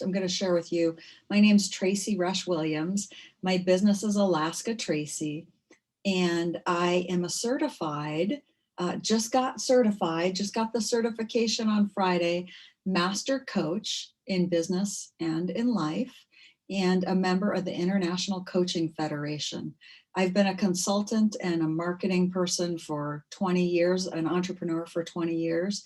I'm going to share with you. My name's Tracy Rush Williams. My business is Alaska Tracy, and I am a certified, just got the certification on Friday, master coach in business and in life, and a member of the International Coaching Federation. I've been a consultant and a marketing person for 20 years, an entrepreneur for 20 years,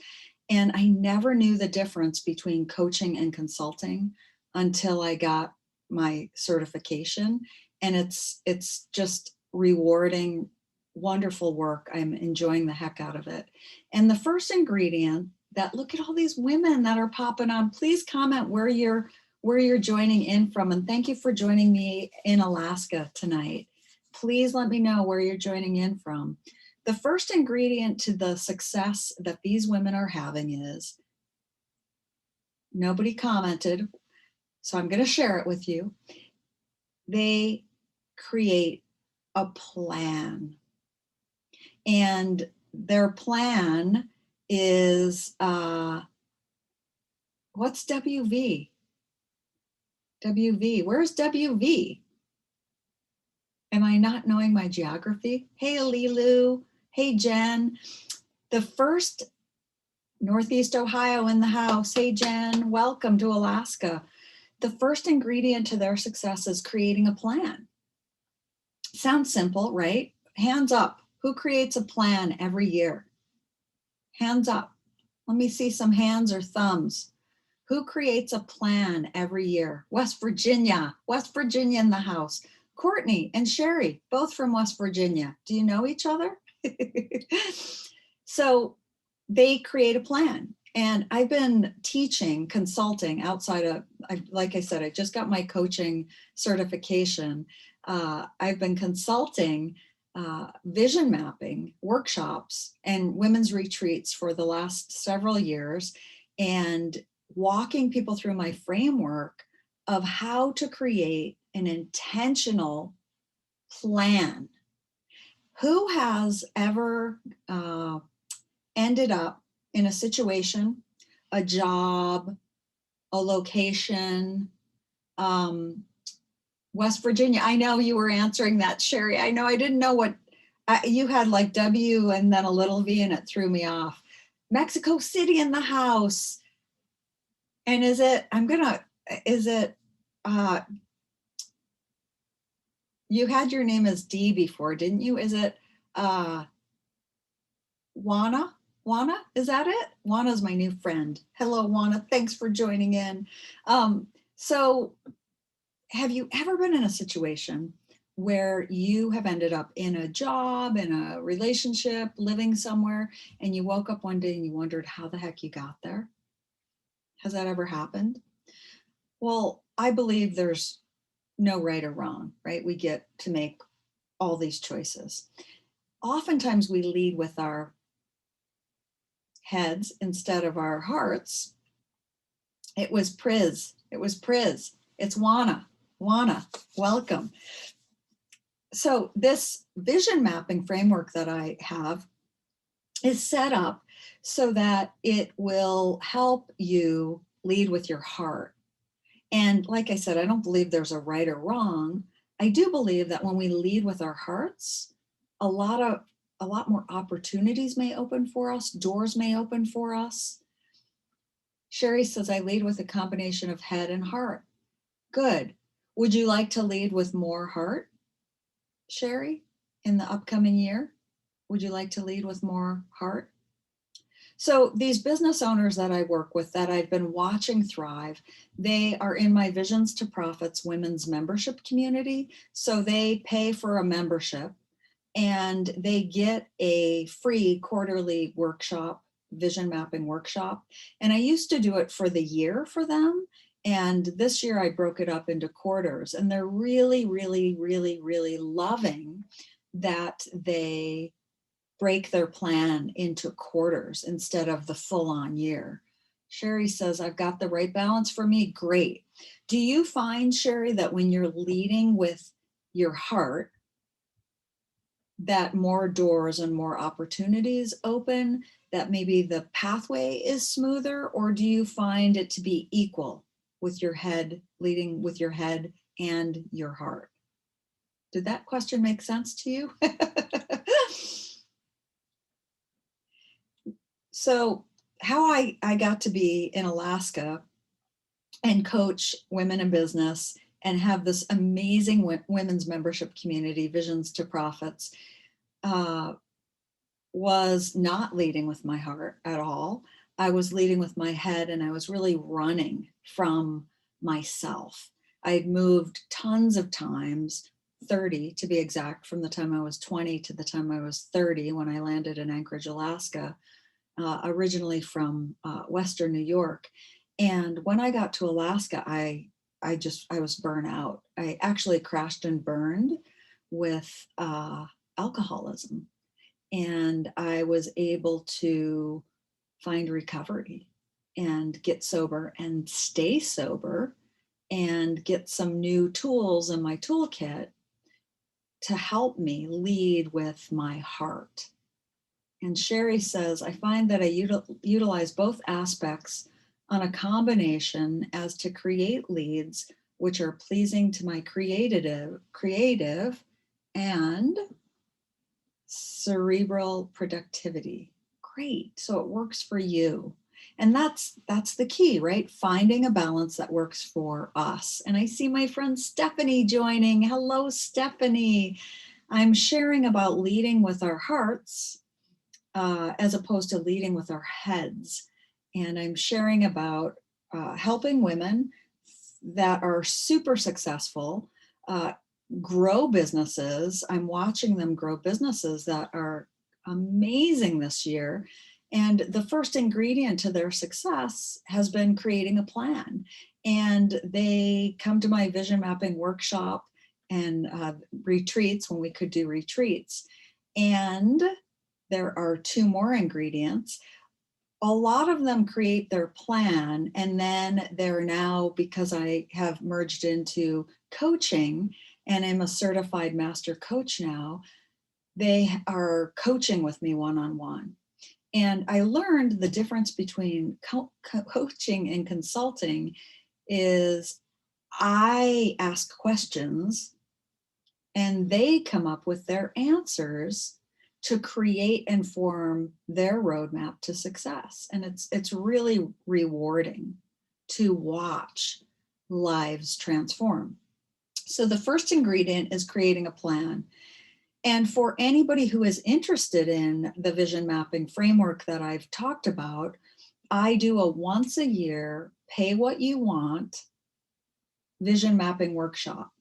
and I never knew the difference between coaching and consulting until I got my certification. And it's just rewarding, wonderful work. I'm enjoying the heck out of it. And the first ingredient that look at all these women that are popping on. Please comment where you're joining in from. And thank you for joining me in Alaska tonight. Please let me know where you're joining in from. The first ingredient to the success that these women are having is, nobody commented, so I'm going to share it with you. They create a plan. And their plan is, what's WV? WV, where's WV? Am I not knowing my geography? Hey, Alilu. Hey, Jen. The first Northeast Ohio in the house. Hey, Jen, welcome to Alaska. The first ingredient to their success is creating a plan. Sounds simple, right? Hands up. Who creates a plan every year? Hands up. Let me see some hands or thumbs. Who creates a plan every year? West Virginia in the house. Courtney and Sherry, both from West Virginia. Do you know each other? So they create a plan. And I've been teaching, consulting outside of, like I said, I just got my coaching certification. I've been consulting vision mapping workshops and women's retreats for the last several years, and walking people through my framework of how to create an intentional plan. Who has ever ended up in a situation, a job, a location, West Virginia? I know you were answering that, Sherry. I know, I didn't know what, you had like W and then a little V and it threw me off. Mexico City in the house. And is it, you had your name as D before, didn't you? Is it Juana? Juana, is that it? Juana's my new friend. Hello, Juana. Thanks for joining in. So have you ever been in a situation where you have ended up in a job, in a relationship, living somewhere, and you woke up one day and you wondered how the heck you got there? Has that ever happened? Well, I believe there's no right or wrong, right? We get to make all these choices. Oftentimes we lead with our heads instead of our hearts. It was Priz. It's Juana. Juana, welcome. So this vision mapping framework that I have is set up so that it will help you lead with your heart. And like I said, I don't believe there's a right or wrong. I do believe that when we lead with our hearts, a lot more opportunities may open for us, doors may open for us. Sherry says, I lead with a combination of head and heart. Good. Would you like to lead with more heart, Sherry, in the upcoming year? Would you like to lead with more heart? So these business owners that I work with that I've been watching thrive, they are in my Visions to Profits women's membership community. So they pay for a membership and they get a free quarterly workshop, vision mapping workshop. And I used to do it for the year for them. And this year I broke it up into quarters, and they're really, really, really, really loving that they break their plan into quarters instead of the full-on year. Sherry says, I've got the right balance for me. Great. Do you find, Sherry, that when you're leading with your heart, that more doors and more opportunities open, that maybe the pathway is smoother, or do you find it to be equal? with your head, leading with your head and your heart? Did that question make sense to you? So how I got to be in Alaska and coach women in business and have this amazing women's membership community, Visions to Profits, was not leading with my heart at all. I was leading with my head, and I was really running from myself. I had moved tons of times, 30 to be exact, from the time I was 20 to the time I was 30 when I landed in Anchorage, Alaska, originally from Western New York. And when I got to Alaska, I was burnt out. I actually crashed and burned with alcoholism. And I was able to find recovery and get sober and stay sober and get some new tools in my toolkit to help me lead with my heart. And Sherry says, I find that I utilize both aspects on a combination as to create leads which are pleasing to my creative and cerebral productivity. Great. So it works for you. And that's the key, right? Finding a balance that works for us. And I see my friend Stephanie joining. Hello, Stephanie. I'm sharing about leading with our hearts as opposed to leading with our heads. And I'm sharing about helping women that are super successful grow businesses. I'm watching them grow businesses that are amazing this year. And the first ingredient to their success has been creating a plan. And they come to my vision mapping workshop and retreats when we could do retreats. And there are two more ingredients. A lot of them create their plan, and then they're now, because I have merged into coaching and I'm a certified master coach now, they are coaching with me one-on-one. And I learned the difference between coaching and consulting is I ask questions and they come up with their answers to create and form their roadmap to success. And it's really rewarding to watch lives transform. So the first ingredient is creating a plan. And for anybody who is interested in the vision mapping framework that I've talked about, I do a once a year, pay what you want vision mapping workshop.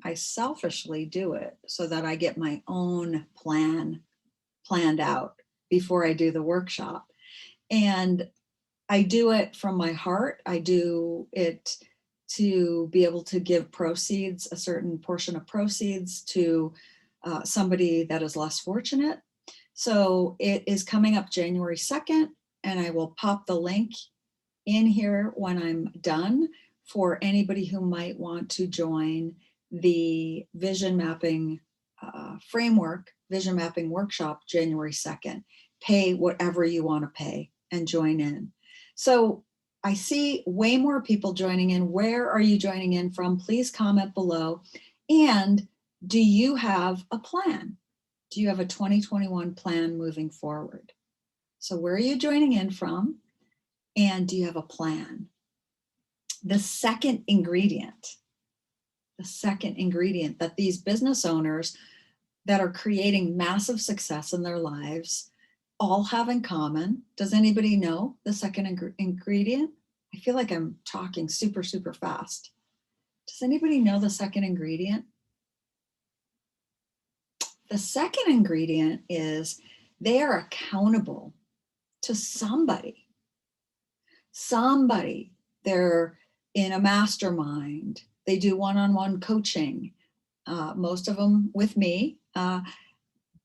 I selfishly do it so that I get my own plan planned out before I do the workshop. And I do it from my heart. I do it to be able to give proceeds, a certain portion of proceeds to somebody that is less fortunate. So it is coming up January 2nd, and I will pop the link in here when I'm done for anybody who might want to join the vision mapping framework, vision mapping workshop, January 2nd. Pay whatever you want to pay and join in. So I see way more people joining in. Where are you joining in from? Please comment below. And do you have a plan? Do you have a 2021 plan moving forward? So where are you joining in from? And do you have a plan? The second ingredient that these business owners that are creating massive success in their lives all have in common. Does anybody know the second ingredient? I feel like I'm talking super, super fast. Does anybody know the second ingredient? The second ingredient is they are accountable to somebody. They're in a mastermind. They do one-on-one coaching, most of them with me.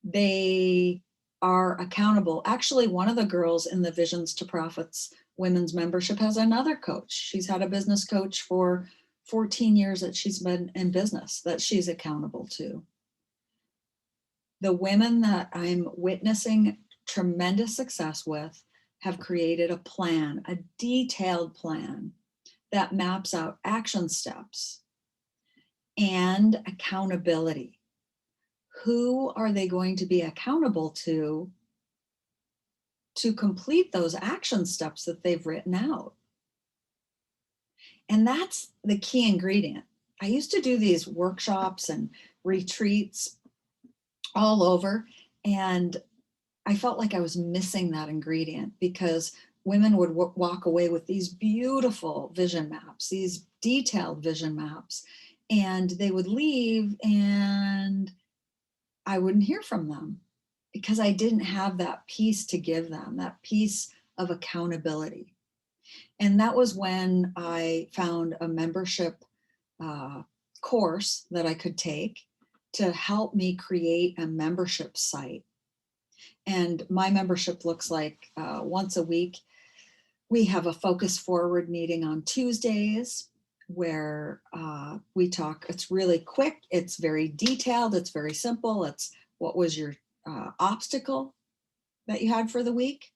They are accountable. Actually, one of the girls in the Visions to Profits women's membership has another coach. She's had a business coach for 14 years that she's been in business that she's accountable to. The women that I'm witnessing tremendous success with have created a plan, a detailed plan that maps out action steps and accountability. Who are they going to be accountable to complete those action steps that they've written out? And that's the key ingredient. I used to do these workshops and retreats all over, and I felt like I was missing that ingredient, because women would walk away with these beautiful vision maps, these detailed vision maps, and they would leave and I wouldn't hear from them because I didn't have that piece to give them, that piece of accountability. And that was when I found a membership course that I could take to help me create a membership site. And my membership looks like once a week, we have a focus forward meeting on Tuesdays where we talk. It's really quick, it's very detailed, it's very simple. It's what was your obstacle that you had for the week?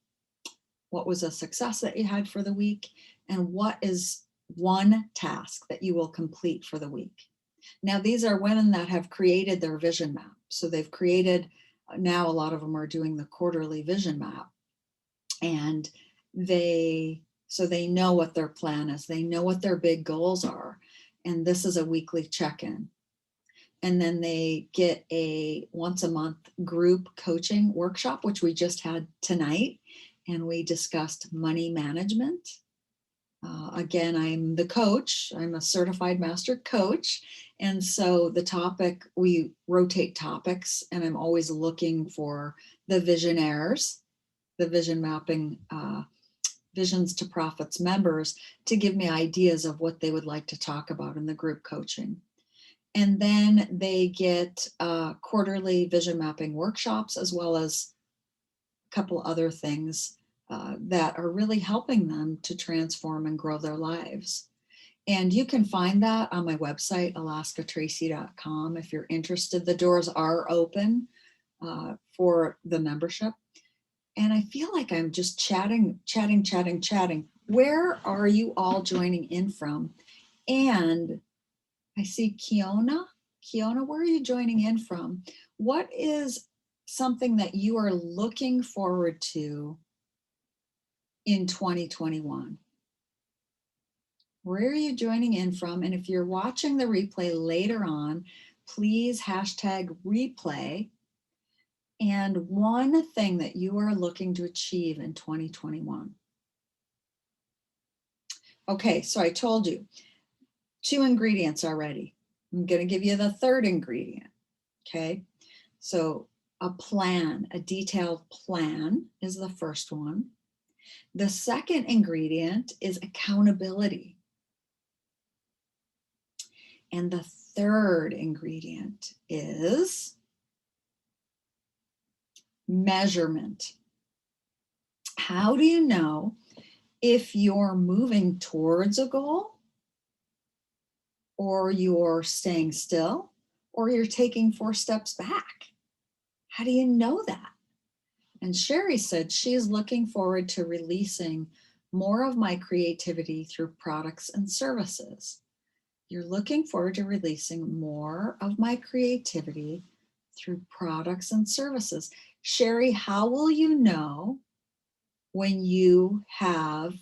What was a success that you had for the week? And what is one task that you will complete for the week? Now, these are women that have created their vision map. So they've created, now a lot of them are doing the quarterly vision map. And they know what their plan is. They know what their big goals are. And this is a weekly check-in. And then they get a once a month group coaching workshop, which we just had tonight. And we discussed money management. Again, I'm the coach. I'm a certified master coach. And so the topic, we rotate topics, and I'm always looking for the visionaires, the vision mapping, Visions to Profits members, to give me ideas of what they would like to talk about in the group coaching. And then they get quarterly vision mapping workshops, as well as a couple other things that are really helping them to transform and grow their lives. And you can find that on my website, alaskatracy.com. If you're interested, the doors are open for the membership. And I feel like I'm just chatting. Where are you all joining in from? And I see Kiona. Kiona, where are you joining in from? What is something that you are looking forward to in 2021? Where are you joining in from? And if you're watching the replay later on, please hashtag replay. And one thing that you are looking to achieve in 2021. Okay, so I told you 2 ingredients already. I'm going to give you the 3rd ingredient. Okay, so a plan, a detailed plan is the first one. The 2nd ingredient is accountability. And the 3rd ingredient is measurement. How do you know if you're moving towards a goal, or you're staying still, or you're taking 4 steps back? How do you know that? And Sherry said she's looking forward to releasing more of my creativity through products and services. You're looking forward to releasing more of my creativity through products and services. Sherry, how will you know when you have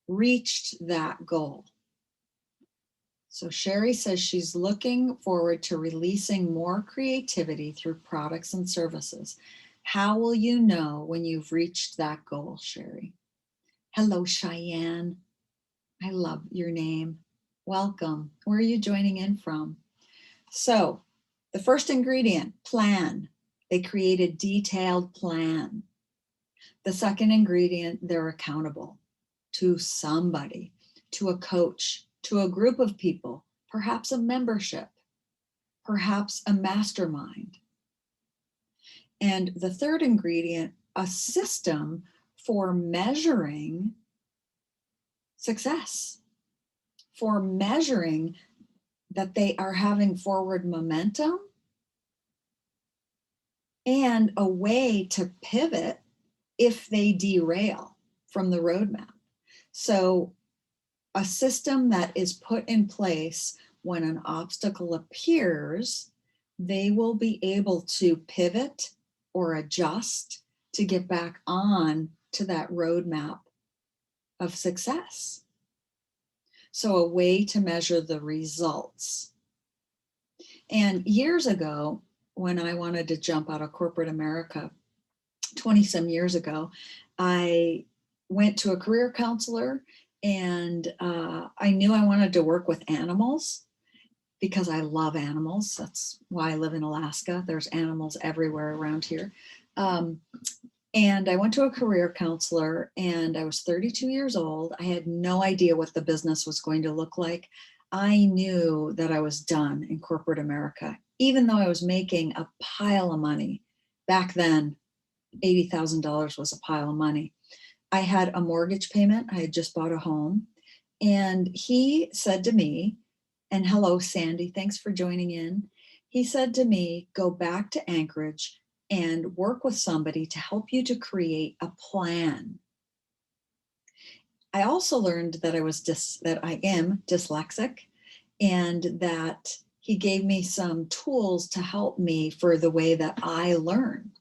reached that goal? So Sherry says she's looking forward to releasing more creativity through products and services. How will you know when you've reached that goal, Sherry? Hello, Cheyenne. I love your name. Welcome. Where are you joining in from? So the first ingredient, plan. They create a detailed plan. The 2nd ingredient, they're accountable to somebody, to a coach, to a group of people, perhaps a membership, perhaps a mastermind. And the 3rd ingredient, a system for measuring success, for measuring that they are having forward momentum, and a way to pivot if they derail from the roadmap. So a system that is put in place when an obstacle appears, they will be able to pivot or adjust to get back on to that roadmap of success. So a way to measure the results. And years ago, when I wanted to jump out of corporate America, 20 some years ago, I went to a career counselor, and I knew I wanted to work with animals because I love animals. That's why I live in Alaska. There's animals everywhere around here. And I went to a career counselor, and I was 32 years old. I had no idea what the business was going to look like. I knew that I was done in corporate America, even though I was making a pile of money. Back then, $80,000 was a pile of money. I had a mortgage payment. I had just bought a home. And he said to me, and hello, Sandy, thanks for joining in. He said to me, go back to Anchorage and work with somebody to help you to create a plan. I also learned that I am dyslexic, and that he gave me some tools to help me for the way that I learn.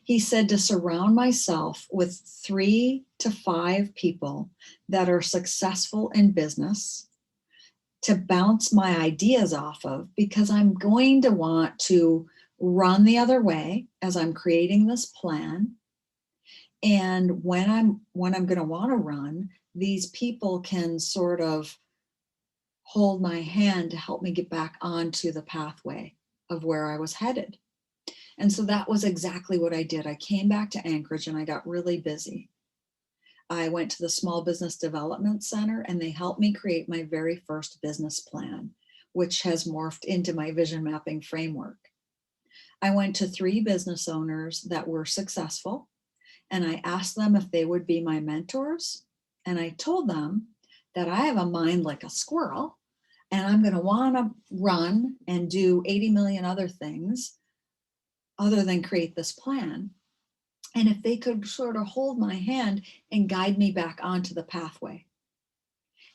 He said to surround myself with 3 to 5 people that are successful in business to bounce my ideas off of, because I'm going to want to run the other way as I'm creating this plan. And when I'm going to want to run, these people can sort of hold my hand to help me get back onto the pathway of where I was headed. And so that was exactly what I did. I came back to Anchorage and I got really busy. I went to the Small Business Development Center, and they helped me create my very first business plan, which has morphed into my vision mapping framework. I went to 3 business owners that were successful, and I asked them if they would be my mentors. And I told them that I have a mind like a squirrel, and I'm going to want to run and do 80 million other things other than create this plan. And if they could sort of hold my hand and guide me back onto the pathway.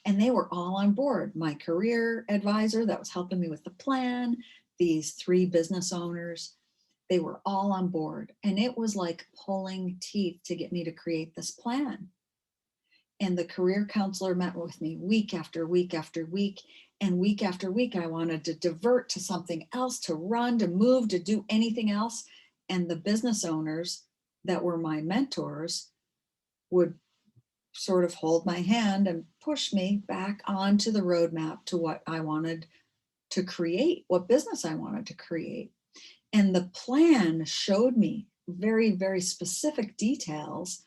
And they were all on board. My career advisor that was helping me with the plan, these 3 business owners, they were all on board. And it was like pulling teeth to get me to create this plan. And the career counselor met with me week after week after week. And week after week, I wanted to divert to something else, to run, to move, to do anything else. And the business owners that were my mentors would sort of hold my hand and push me back onto the roadmap to what I wanted to create, what business I wanted to create. And the plan showed me very, very specific details.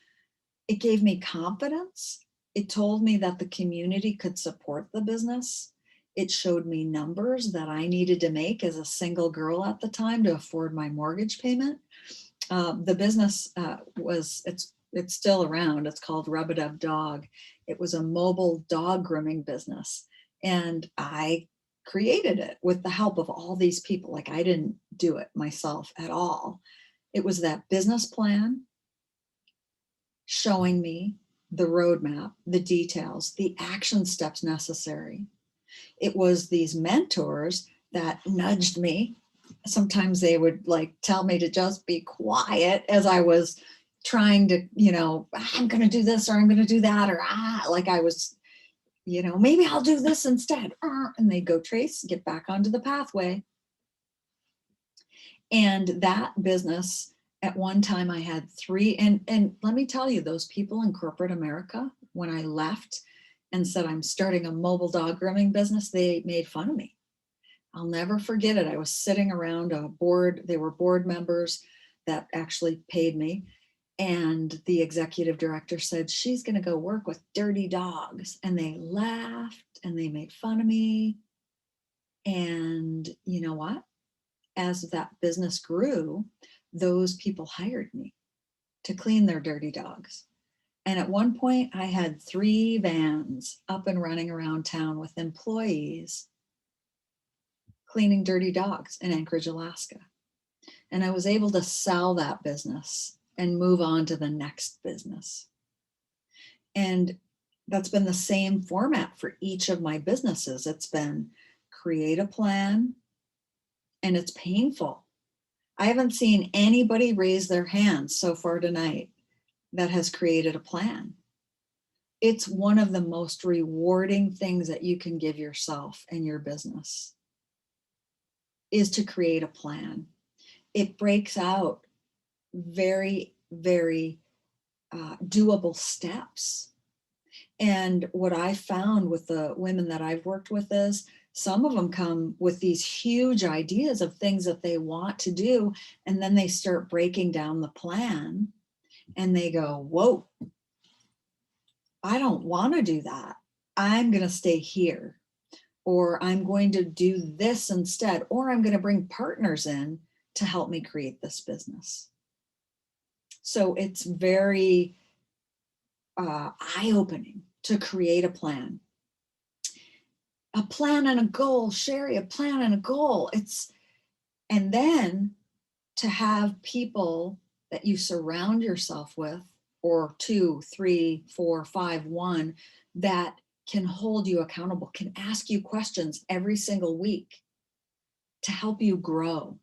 It gave me confidence. It told me that the community could support the business. It showed me numbers that I needed to make as a single girl at the time to afford my mortgage payment. The business it's still around. It's called Rub-a-Dub Dog. It was a mobile dog grooming business, and I created it with the help of all these people. Like, I didn't do it myself at all. It was that business plan showing me the roadmap, the details, the action steps necessary. It was these mentors that nudged me. Sometimes they would like tell me to just be quiet as I was trying to, I'm going to do this, or I'm going to do that, or like I was, maybe I'll do this instead. And they go, Trace, get back onto the pathway. And that business, at one time I had 3, and let me tell you, those people in corporate America, when I left and said I'm starting a mobile dog grooming business, they made fun of me. I'll never forget it. I was sitting around a board. They were board members that actually paid me. And the executive director said, she's going to go work with dirty dogs. And they laughed and they made fun of me. And you know what? As that business grew, those people hired me to clean their dirty dogs. And at one point, I had 3 vans up and running around town with employees cleaning dirty dogs in Anchorage, Alaska. And I was able to sell that business and move on to the next business. And That's been the same format for each of my businesses. It's been create a plan, and it's painful. I haven't seen anybody raise their hands so far tonight that has created a plan. It's one of the most rewarding things that you can give yourself and your business is to create a plan. It breaks out very, very doable steps. And what I found with the women that I've worked with is some of them come with these huge ideas of things that they want to do. And then they start breaking down the plan and they go, whoa, I don't want to do that. I'm going to stay here, or I'm going to do this instead, or I'm going to bring partners in to help me create this business. So it's very eye-opening to create a plan. A plan and a goal, Sherry, a plan and a goal. And then to have people that you surround yourself with, or 2, 3, 4, 5, 1, that can hold you accountable, can ask you questions every single week to help you grow,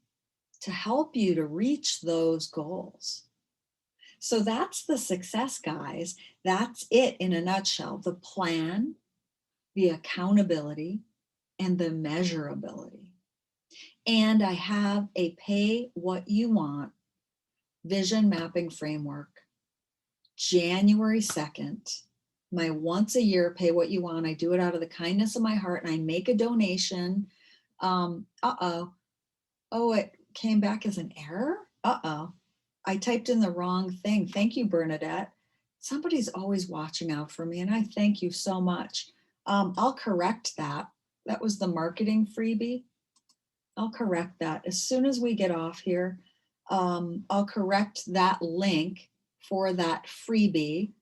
to help you to reach those goals. So that's the success, guys. That's it in a nutshell. The plan, the accountability, and the measurability. And I have a pay what you want vision mapping framework, January 2nd, my once a year pay what you want. I do it out of the kindness of my heart and I make a donation. Oh, it came back as an error. I typed in the wrong thing. Thank you, Bernadette. Somebody's always watching out for me and I thank you so much. I'll correct that. That was the marketing freebie. I'll correct that as soon as we get off here. I'll correct that link for that freebie,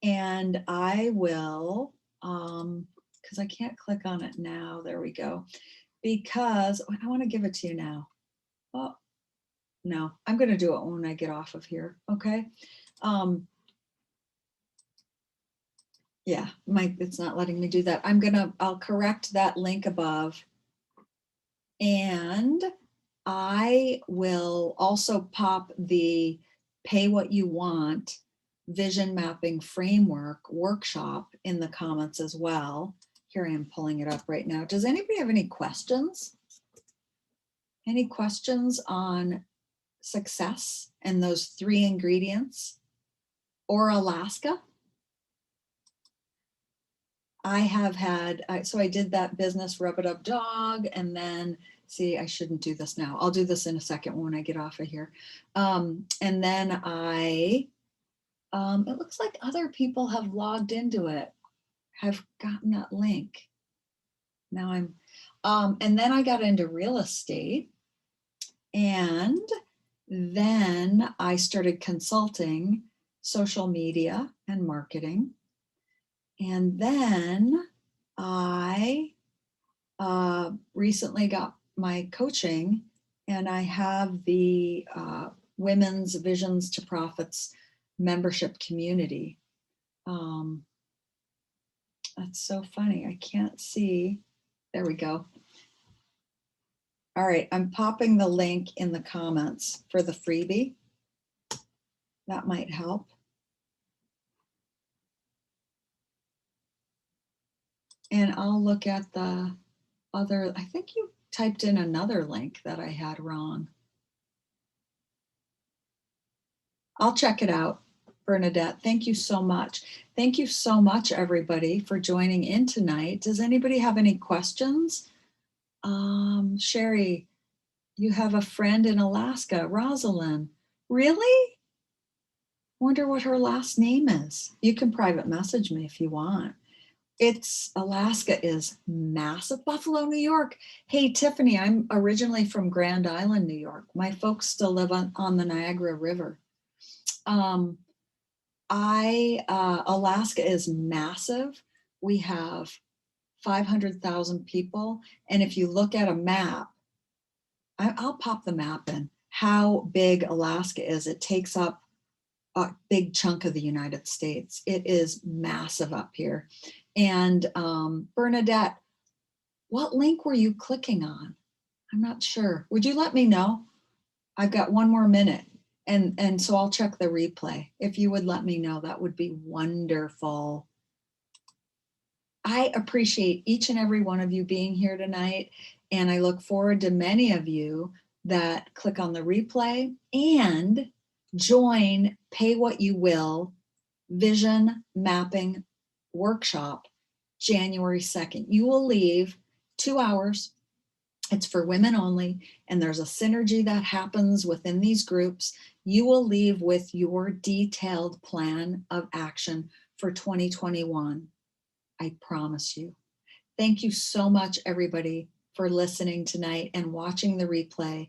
and I will, because I can't click on it now. There we go. Because I want to give it to you now. Oh, no, I'm going to do it when I get off of here. Okay. Yeah, it's not letting me do that. I'll correct that link above. And I will also pop the pay what you want vision mapping framework workshop in the comments as well. Here I am pulling it up right now. Does anybody have any questions? Any questions on success and those 3 ingredients or Alaska? I have had, so I did that business Rub It Up Dog, and then see, I shouldn't do this now. I'll do this in a second when I get off of here. And then it looks like other people have logged into it, have gotten that link. Now and then I got into real estate, and then I started consulting social media and marketing. And then I recently got my coaching, and I have the Women's Visions to Profits membership community. That's so funny. I can't see. There we go. All right, I'm popping the link in the comments for the freebie. That might help. And I'll look at the other, I think you typed in another link that I had wrong. I'll check it out, Bernadette. Thank you so much. Thank you so much, everybody, for joining in tonight. Does anybody have any questions? Sherry, you have a friend in Alaska, Rosalind. Really? Wonder what her last name is. You can private message me if you want. Alaska is massive. Buffalo, New York. Hey, Tiffany, I'm originally from Grand Island, New York. My folks still live on the Niagara River. Alaska is massive. We have 500,000 people. And if you look at a map, I'll pop the map in, how big Alaska is. It takes up a big chunk of the United States. It is massive up here. And Bernadette, what link were you clicking on? I'm not sure. Would you let me know? I've got one more minute. And so I'll check the replay. If you would let me know, that would be wonderful. I appreciate each and every one of you being here tonight. And I look forward to many of you that click on the replay and join Pay What You Will Vision Mapping Workshop January 2nd. You will leave 2 hours. It's for women only, and there's a synergy that happens within these groups. You will leave with your detailed plan of action for 2021. I promise you. Thank you so much, everybody, for listening tonight and watching the replay.